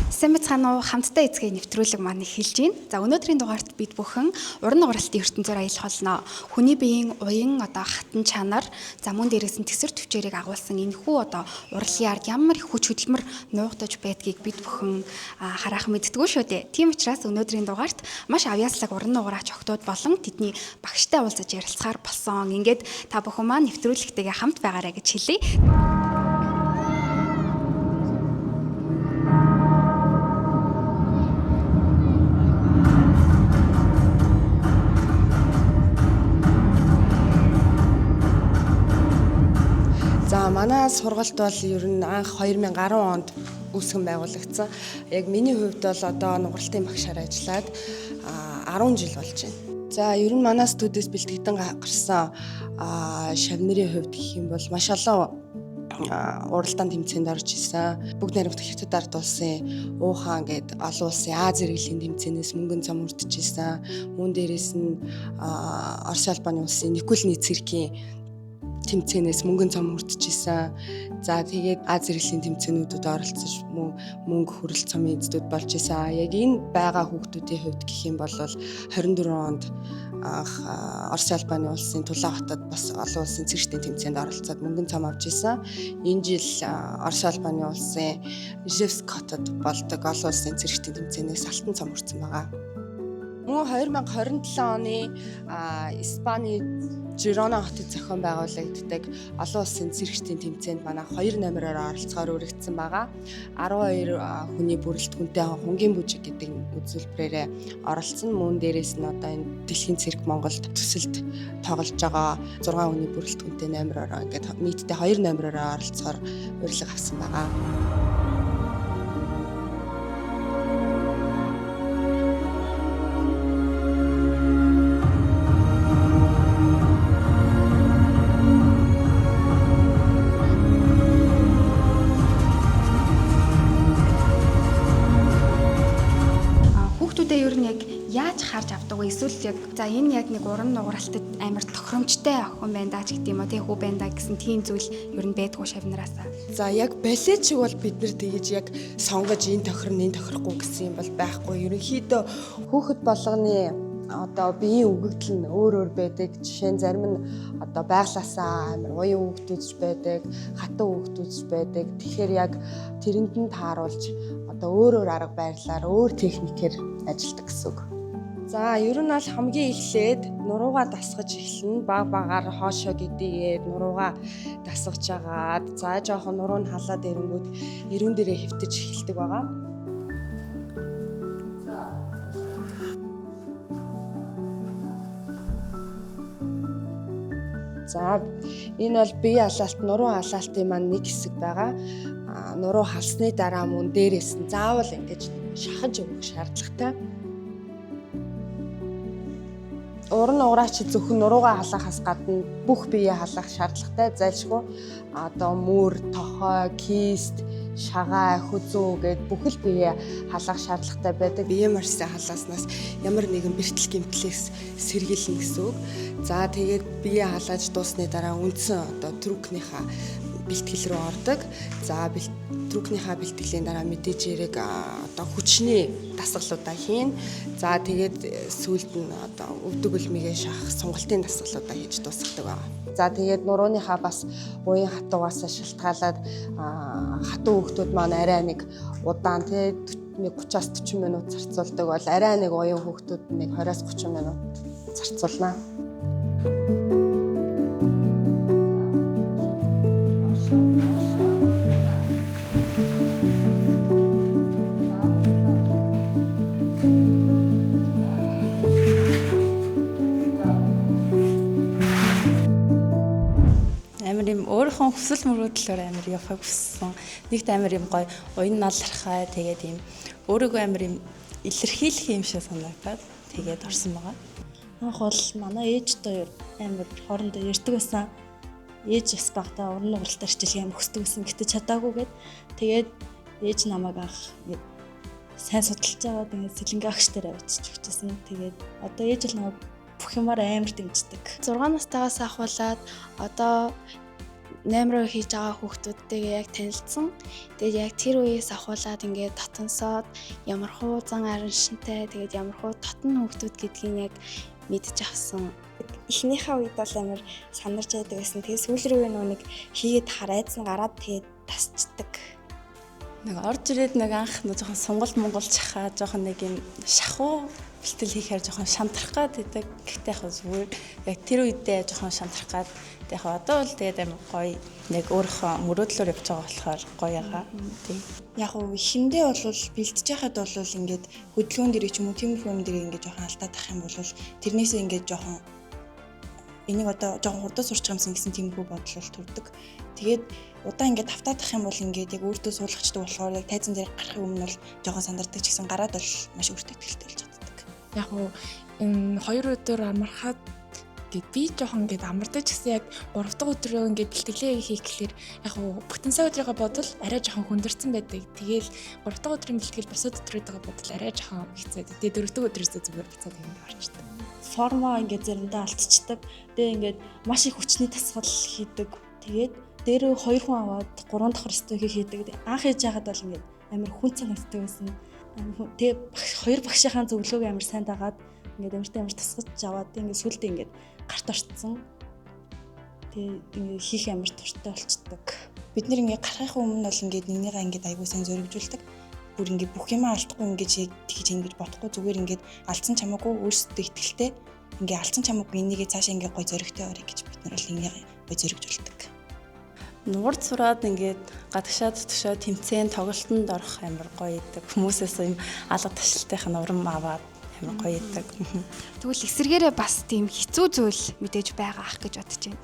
Сэмэцхан хамтдаа эзгээ нэвтрүүлэг маань эхэлж байна. За өнөөдрийн дугаарт бид бүхэн уран нугаралтын ертөнцөөр аялах болно. Хүний биеийн уян хатан чанар, за мөн дээрээс нь тэсвэр төвчээрийг агуулсан энэхүү урлагийн ард ямар их хүч хөдөлмөр нуугдаж байдгийг бид бүхэн харах мэддэггүй шүү дээ. Тийм учраас өнөөдрийн дугаарт маш авьяаслаг уран нугараач охтууд болон тэдний багштай уулзаж ярилцахаар болсон. Ингээд та бүхэн маань нэвтрүүлэгтэйгээ хамт байгаарай гэж хэлье. Манай сургалт бол ер нь анх 2010 онд үүсгэн байгуулагдсан. Яг миний хувьд бол одоо нугаралтын багшаар ажиллаад 10 жил болж байна. За ер нь манай студиэс бэлтгэдэн гарсан шавнырын хувьд гэх юм бол маш олон уралдаан тэмцээнд орж исэн. Бүгд найрамдах Хятад ард улсын Ухаан гээд олон улсын Аз иргэлийн тэмцээнээс мөнгөн цом үрдэж исэн. Мөн дээрээс нь Орос улбаны улсын Никулний циркийн тэмцээнээс мөнгөн цом хүртчихсэн. За тэгээд Аз иргэлийн тэмцээнүүдэд оролцож мөнгө хүрэл цомын эзэдүүд болж исэн. Яг энэ байгаа хүүхдүүдийн хувьд гэх юм бол 24 онд анх Орос улбаны улсын Тулаан хотод бас олон улсын циркийн тэмцээнд оролцоод мөнгөн цом авч исэн. Энэ жил Орос улбаны улсын Ижевск хотод болдог олон улсын циркийн тэмцээнээс алтан цом хүртсэн байгаа. Мөн 2027 оны Испани Жирона хотод зохион байгуулагддаг олон улсын циркийн тэмцээнд манай 2 номероор оролцохоор өргөцсөн байгаа. 12 хүний бүрэлдэхүүнтэй хонгийн бүжиг гэдэг үзүүлбэрээр оролцсон. Мөн дээрээс нь одоо энэ дэлхийн цирк Монголд төсөлд тоглож байгаа 6 хүний бүрэлдэхүүнтэй номероор ингээд нийтдээ 2 номероор оролцохоор урилга авсан байгаа. Яаж харж авдаг вэ? Эсвэл яг за энэ яг нэг уран нугаралтад амар тохиромжтой охин байна даа ч гэдэг юм уу, хүү байна даа гэсэн тийм зүйл ер нь байдгүй шавнараасаа. За яг балет шиг бол бид нар тэгэж яг сонгож энэ тохирно энэ тохирохгүй гэсэн юм бол байхгүй. Ерөнхийдөө хүүхэд болгоны одоо биеийн өгөгдөл нь өөр байдаг. Жишээ нь зарим нь одоо байглаасаа амар уян өгөгдүүлж байдаг, хатан өгөгдүүлж байдаг. Тэгэхээр яг тэрэнд нь тааруулж одоо өөр арга байрлалаар өөр техникээр ажилладаг гэсэн үг. За ер нь бол хамгийн эхлээд нуруугаа дасгаж эхэлнэ. Баг багаар хоошоо гэдийгээд нуруугаа дасгаж агаад за жоохон нуруу нь халаад ирэнгүүт эрүүн дээрээ хэвтэж эхэлдэг байгаа. За энэ бол бие халаалт, нуруу халаалтын маань нэг хэсэг байгаа. Нуруу халсны дараа мөн дээрээс нь заавал ингэж шахаж өгөх шаардлагатай. Уран нугараач зөвхөн нуруугаа халаахаас гадна бүх биеэ халаах шаардлагатай. Зайлшгүй одоо мөр, тохой, кист, шагаа, хүзүү гээд бүхэл биеэ халаах шаардлагатай байдаг. Бие марсаа халааснаас ямар нэгэн бэртэл гэмтлээс сэргийлнэ гэсэн үг. За тэгээд бие халааж дуусны дараа үндсэн одоо трүкнийхаа бэлтгэл рүү ордог. За трүкнийхаа бэлтгэлийн дараа мэдээж хэрэг одоо хүчний дасгалуудаа хийн. За тэгээд сүүлд нь одоо өвдөг үлмигээ шахах сунгалтын дасгалуудаа хийж дуусгадаг байна. За тэгээд нурууныхаа бас уян хатуугаас шалтгаалаад хатуу хүүхдүүд маань арай нэг удаан тэгээд 30-40 минут зарцуулдаг бол арай нэг уян хүүхдүүд нэг 20-30 минут зарцуулна. Амар юм өөрийнхөө хүсэл мөрөөдлөөр амар явахыг хүссэн. Нэгт амар юм гоё уян налрахаа тэгээд юм өөрийгөө амар юм илэрхийлэх юм шиг санагдаад тэгээд орсон байгаа. Анх бол манай ээжтэй амар хоорондоо ярьдаг байсан. Ээж бас багтаа уран нугаралтаар хичээлээ амар хүсдэг байсан. Гэтэ чадаагүйгээд тэгээд ээж намайг анх сайн судалж аваад ингээд сэлэнгэ агштай авчиж өгчээсэн. Тэгээд одоо ээж л намайг бүх юмар амар дэмждэг. 6 настайгаас ахуулаад одоо 8 хийж байгаа хүүхдүүдтэйгээ яг танилцсан. Тэгээд яг тэр үеэс ахуулаад ингээд дотносоод ямар хуу зан арын шинтэй тэгээд ямар хуу дотн хүүхдүүд гэдгийг яг мэдж авсан. Эхнийхээ үед бол амар санарч байдаг гэсэн. Тэгээд сүүл рүүгээ нэг хийгээд харайц нь гараад тэгээд тасчдаг. Нэг орж ирээд нэг анх жоохон сонголт монголч хаа жоохон нэг юм шахуу бэлтгэл хийхээр жоохон шамтрах гад байдаг. Гэхдээ яг зүгээр яг тэр үедээ жоохон шамтрах гад яг одоо бол тэгээд амар гоё нэг өөрийнхөө мөрөөдлөөр явж байгаа болохоор гоё ягаа. Тийм. Яг уу эхэндээ бол бэлтэж яхад бол ингээд хөдөлгөөн дээрээ ч юм уу тиймэрхүү юм дээрээ ингээд жоохон алдаад ах юм бол тэрнээсээ ингээд жоохон энийг одоо жоохон хурдан сурч байгаа юмсан гэсэн тиймэрхүү бодол төрдөг. Тэгээд удаан ингээд тавтаад ах юм бол ингээд яг өөртөө суулгачдаг болохоор яг тайзан дээр гарахын өмнө бол жоохон сандардаг ч гэсэн гараад бол маш өөртөө ихтэй болж чаддаг. Яг уу энэ 2 өдөр амархаад гээд би жоохон ингээд амардаг ч гэсэн яг 3 дахь өдрөө ингээд бэлтгэлээ хийх гэхэлэр яг уу бүтэн сая өдрийнхөө бодол арай жоохон хүндэрсэн байдаг. Тэгээл 3 дахь өдрийн бэлтгэл босоод өдрүүдийн бодол арай жоохон хэцүү. Тэгээ 4 дахь өдрөөсөө зүгээр буцаад ингээд орчдөг. Формоо ингээд заримдаа алдчихдаг. Тэгээ ингээд маш их хүчний тасгал хийдэг. Тэгээд дээрээ 2 хүн аваад 3 дахь ресто хийдэг. Анх хийж байхад бол ингээд амар хүн цагаастай байсан. Тэгээ 2 багшийнхаа зөвлөгөөг амар сайн дагаад ингээд амар тасгаж аваад ингээд сүлдээ ингээд гарт орцсон. Тэгээ ингээд хийх амар туртай болчдөг. Бид нэр ингээд гарахын өмнө бол ингээд нэгнийгаа ингээд аягүй сайн зоригжуулдаг. Бүр ингээд бүх юм алдахгүй ингээд тэгж ингэж бодохгүй зүгээр ингээд алдсан чамаагүй өөрсдөө ихтэй ингээд алдсан чамаагүй энийгээ цаашаа ингээд гой зоригтой орё гэж бид нар бол энийг гой зоригжуулдаг. Нуурд сураад ингээд гадагшаад төшөө тэмцээн тоглолтонд орох амар гоё идэг. Хүмүүсээс юм алга ташлтайх нь урам аваад амар гоё идэг. Тэгвэл эсэргээрээ бас тийм хэцүү зүйл мэдээж байгаа ах гэж бодож байна.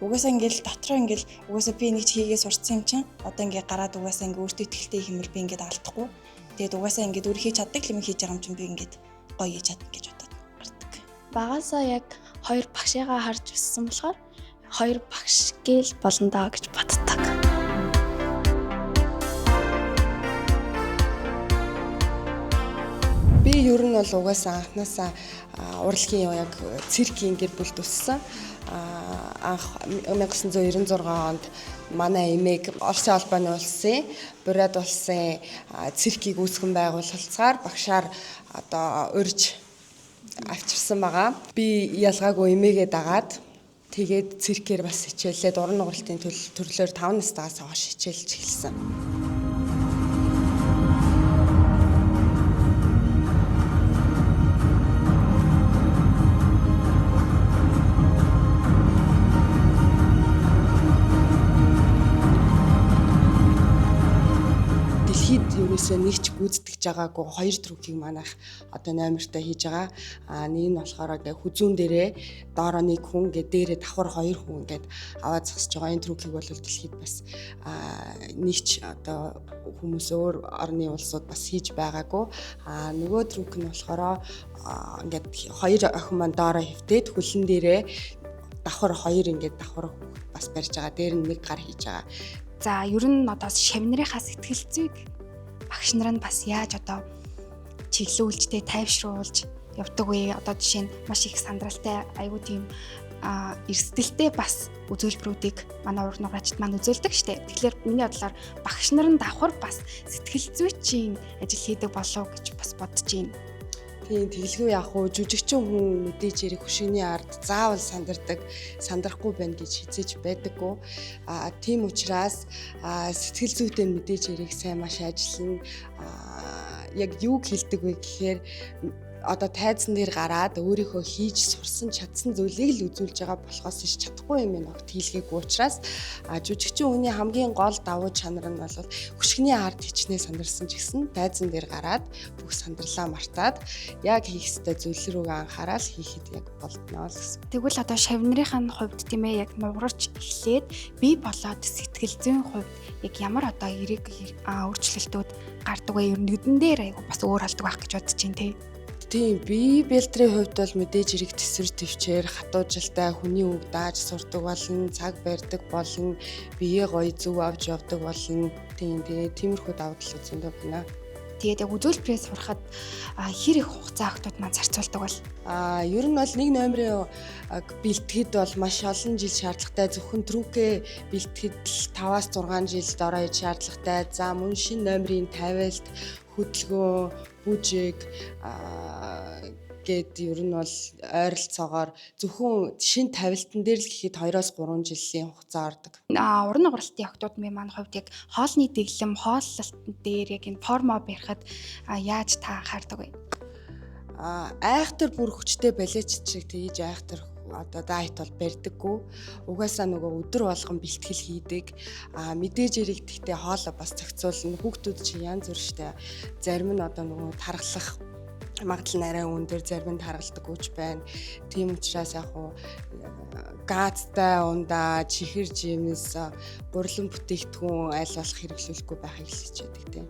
Угаасаа ингээл дотроо ингээл угаасаа би нэг хийгээ сурцсан юм чинь одоо ингээ гараад угаасаа ингээ өөртөө ихтэй хэмэр би ингээд алдахгүй. Тэгээд угаасаа ингээд өөр хийж чаддаг юм хийж байгаа юм чинь би ингээд гоё хийж чадна гэж бодоод гардаг. Багаасаа яг 2 багшигаа харж өссөн болохоор 2 багш гээл болно даа гэж боддог. Би ер нь бол угаасаа анханасаа урлагийн яг циркийн гэр бүлд өссөн. Анх 1996 онд манай эмээг Оросын албаны улсын Бурят улсын циркийг үүсгэн байгуулалцгаар багшаар одоо урьж авчирсан байгаа. Би ялгаагүй эмээгээ дагаад тэгээд циркээр бас хичээлээд уран нугалтын төрлөөр 5 настайгаас хойш хичээлж эхэлсэн. Ерөөсөө нэг ч гүйцэтгэж байгаагүй 2 трүкийг манайх одоо номертой хийж байгаа. Нэг нь болохоор хүзүүн дээрээ доороо нэг хүн дээрээ давхар 2 хүн ингээд аваад зогсож байгаа. Энэ трүкийг бол дэлхийд бас нэг ч одоо хүмүүс өөр орны улсууд бас хийж байгаагүй. Нөгөө трүк нь болохоор ингээд 2 охин маань доороо хөвтөөд хөлн дээрээ давхар 2 ингээд давхар бас барьж байгаа. Дээр нь нэг гар хийж байгаа. За ер нь одоо шавнырынхаа сэтгэл зүйг багш нар нь бас яаж одоо чиглүүлжтэй тайвшруулж явдаг вэ? Одоо жишээ нь маш их сандралтай айгуу тийм эрсдэлтэй бас үзүүлбэрүүдийг манай уран нугачд маань үзүүлдэг штеп. Тэгэхээр миний бодлоор багш нар нь давхар бас сэтгэл зүйчийн ажил хийдэг болов гэж бас бодож байна. Тийм тэглгүй яг уу жүжигчин хүн мэдээж ярих хөшигний ард заавал сандрахгүй байна гэж хизээж байдаггүй. Тийм учраас сэтгэл зүйтэй мэдээж ярих сайн маш ажиллана. Яг юуг хэлдэг вэ гэхээр одоо тайзан дээр гараад өөрийнхөө хийж сурсан чадсан зүйлийг л үзүүлж байгаа болохоос ш чадахгүй юм огт хийлгээгүй учраас жүжигчин хүний хамгийн гол давуу чанар нь бол хөшгөний ард хичнээн сандарсан ч гэсэн тайзан дээр гараад бүх сандралаа мартаад яг хийх ёстой зүйл рүүгээ анхаарал хийхэд яг болдноо л гэсэн. Тэгвэл одоо шавнырынхаа хувьд тийм ээ яг нугарч эхлээд бие болоод сэтгэл зүйн хувьд яг ямар одоо эрэг өөрчлөлтүүд гардаг вэ? Ер нь нүдэн дээр айгу бас өөр болдог байх гэж бодож байна тий. Тийм бие бэлтрийн хувьд бол мэдээж хэрэг төсвөр төвчээр хатуужилтай хүний үг дааж сурдаг болно, цаг барьдаг болно, бие гоё зөв авч явдаг болно. Тийм тэгээ тиймэрхүү давуу тал үзэндээ байна. Тэгээд яг үзүүлбэрээ сурахад хэр их хугацаа охтууд маань зарцуулдаг бол? Ер нь бол нэг номерын бэлтгэхэд бол маш олон жил шаардлагатай. Зөвхөн трүкэ бэлтгэхэд л 5-6 жил дороо иж шаардлагатай. За мөн шинэ номерын тавилт, хөдөлгөөн, бүжиг гээд ер нь бол ойролцоогоор зөвхөн шинэ тавилтан дээр л гэхэд 2-3 жилийн хугацаа ордог. Уран нугаралтын охтууд маань хувьд яг хоолны дэглэм, хооллолтын дээр яг энэ формо барихад яаж та анхаардаг вэ? Айхтар бүр хүчтэй балет шиг тэгж айхтар одоо дайет бол барьдаггүй. Угаасаа нөгөө өдөр болгон бэлтгэл хийдэг. Мэдээж эрэг гэхдээ хоолоо бас зохицуулна. Хүүхдүүд чинь янз бүр штэ. Зарим нь одоо нөгөө тархлах магадлал нь арай өндөр, зарим нь таргалдаг үуч байна. Тийм учраас яг уу газтай ундаа, чихэр жимс, гурлан бүтээгдэхүүн аль болох хэрэглүүлэхгүй байхыг хүсэж байдаг тийм.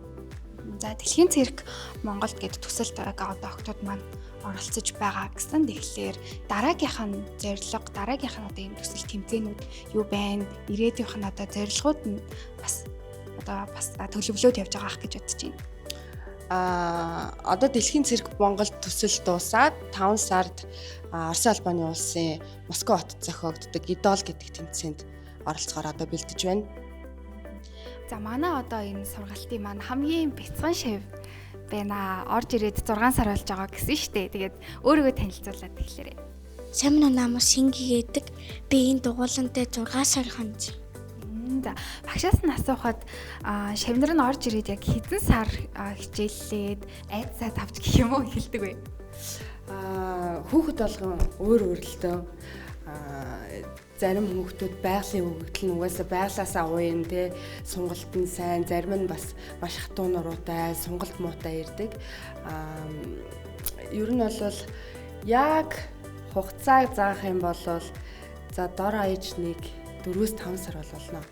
За дэлхийн цирк Монголд гэдэг төсөлд одоо охтууд маань оролцож байгаа гэсэн. Тэгэхээр дараагийнх нь зорилго, дараагийнх нь одоо ийм төсөл тэмцээнүүд юу байна? Ирээдүйнх нь одоо зорилгууд нь бас төлөвлөөд явж байгаа ах гэж бодож байна. Одоо дэлхийн цирк Монголд төсөл дуусаад 5 сард Орос албаны улсын Москва хотод зохиогддог Идол гэдэг тэмцээнд оролцохоор одоо бэлдэж байна. За манай одоо энэ сургалтын маань хамгийн бяцхан шив байна. Орж ирээд 6 сар болж байгаа гэсэн шүү дээ. Тэгээд өөрийгөө танилцуулаад тэгэхээр. Самин намаа Шинги гэдэг. Би энэ дугуулантай 6 сар хонж. За багшаас нь асуухад шавнар нь орж ирээд яг хэдэн сар хичээллээд айдсаа тавч гэх юм уу хэлдэг вэ? Хүүхэд болгон өөр өөрлөлтөө зарим хүүхдүүд байгалийн өгөгдөл нь угаасаа байглаасаа уян те сонголт нь сайн, зарим нь бас маш хатуу нуруутай, сонголт муутай ирдэг. Ер нь бол яг хугацаа заах юм бол за дор аяж нэг 4-5 сар болно.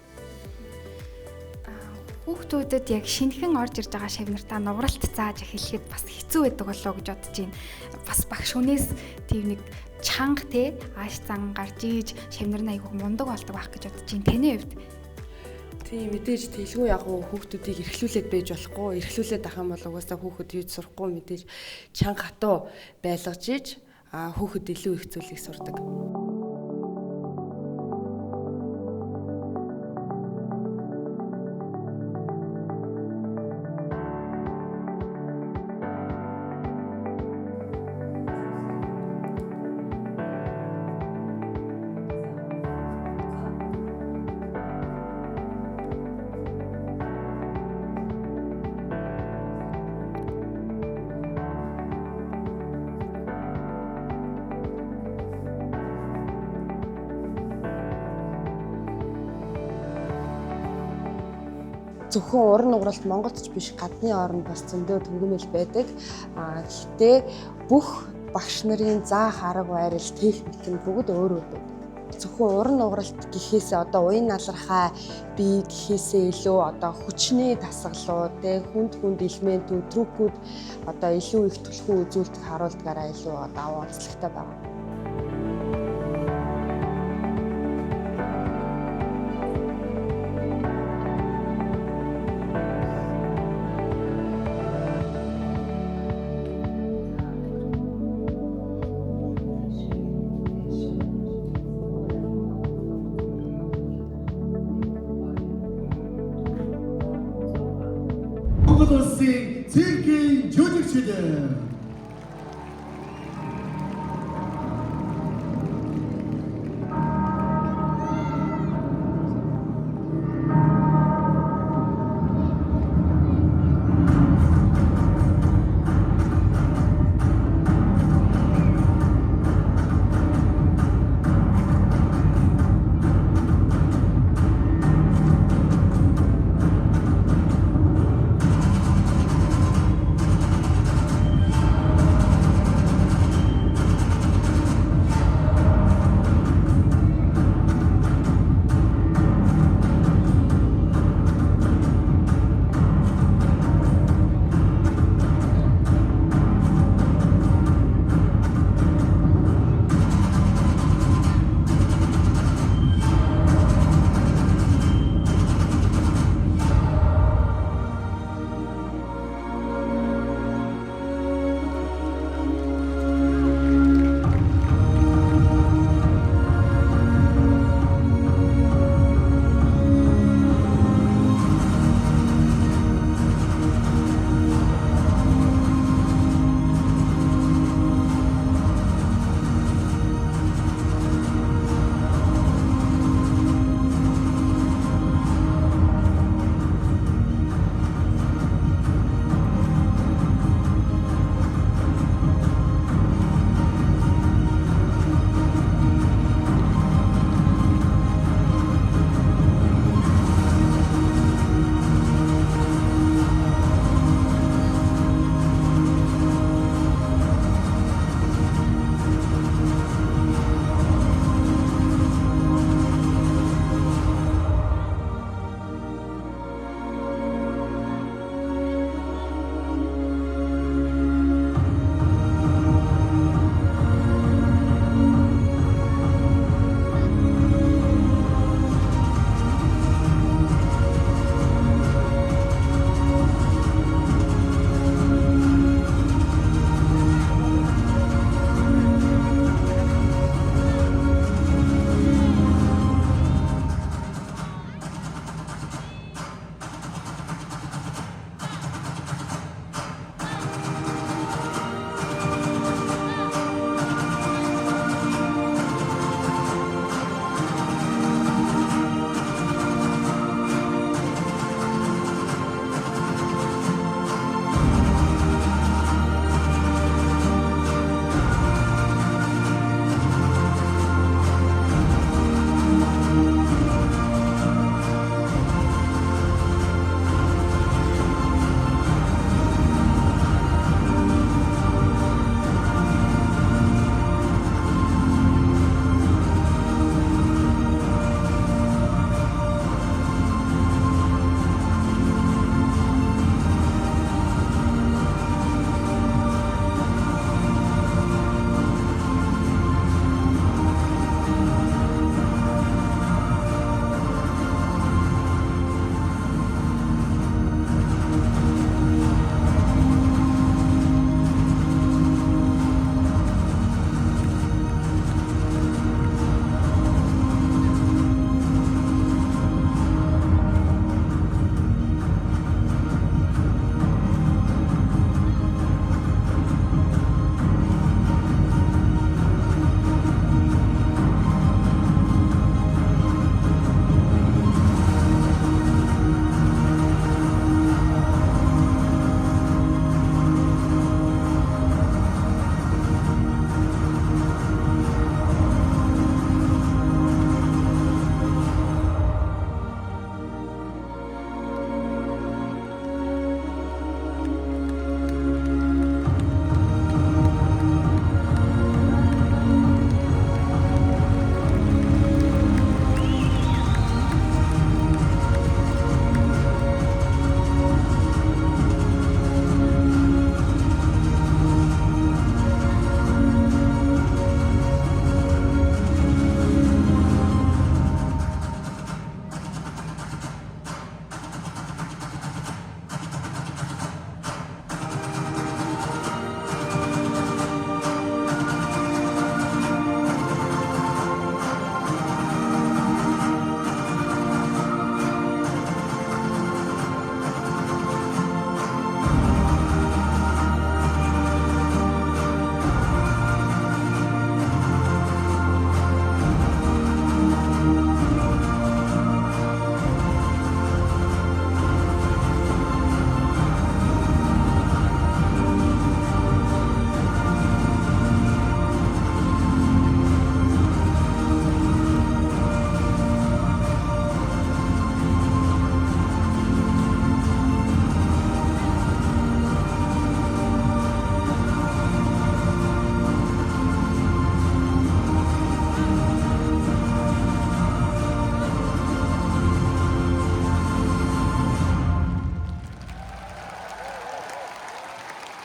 Хүүхдүүдэд яг шинэхэн орж ирж байгаа шавнартаа нугаралт зааж эхлэхэд бас хэцүү байдаг болоо гэж бодож байна. Бас багш хүнээс тийм нэг чанга те ааш зан гарч иж шавнар нь айгүй мундаг болдог байх гэж бодож байна. Таны хувьд? Тийм мэдээж тэлгүй яг хүүхдүүдийг эрхлүүлээд байж болохгүй. Эрхлүүлээд ах юм бол угаасаа хүүхэд юу сурахгүй мэдээж чанга хатуу байлгаж иж хүүхэд илүү их зүйлийг сурдаг. Зөвхөн уран нугаралт Монголд ч биш гадны орнд бас зөндөө төвлөрмөл байдаг. Гэхдээ бүх багш нарын заах арга барил техник нь бүгд өөр өөр байдаг. Зөвхөн уран нугаралт гэхээсээ одоо уян налархай бие гэхээсээ илүү одоо хүчний дасгалууд, хүнд элементүүд, трүкүүд одоо илүү их түлхүү үзүүлэлт харуулдгаараа илүү одоо онцлогтой байна. Монгол улсын циркийн жүжигчдээ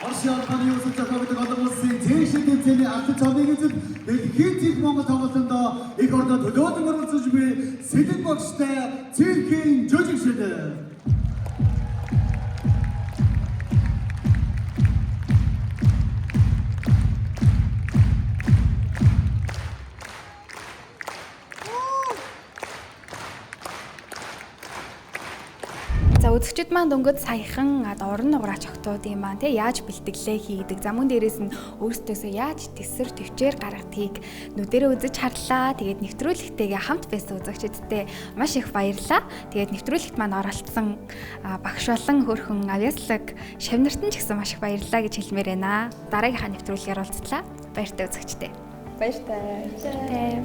Орсын албаны юусан зохиогддог олон улсын цээгшин тэмцээний алтан цомыг эзэн дэлхийн цэг Монгол тоглолтонд их ордоо төлөөлөн оролцож буй Сэлэн багштай циркийн жүжигчид. За үзэгчид маань дөнгөж саяхан орон нуграач охтуудын маань тий яаж бэлтгэлээ хийдэг. За мөн дээрээс нь өөрсдөөсөө яаж тэсэр төвчээр гаргадгийг нүдэрээ үзэж харлаа. Тэгээд нэвтрүүлэгтэйгээ хамт байсан үзэгчидтэй маш их баярлалаа. Тэгээд нэвтрүүлэгт маань оролцсон багш болон хөрхөн авьяаслаг шавнартан ч гэсэн маш их баярлалаа гэж хэлмээр байна. Дараагийнхаа нэвтрүүлгээр уулзлаа. Баяртай үзэгчтэй. Баяртай.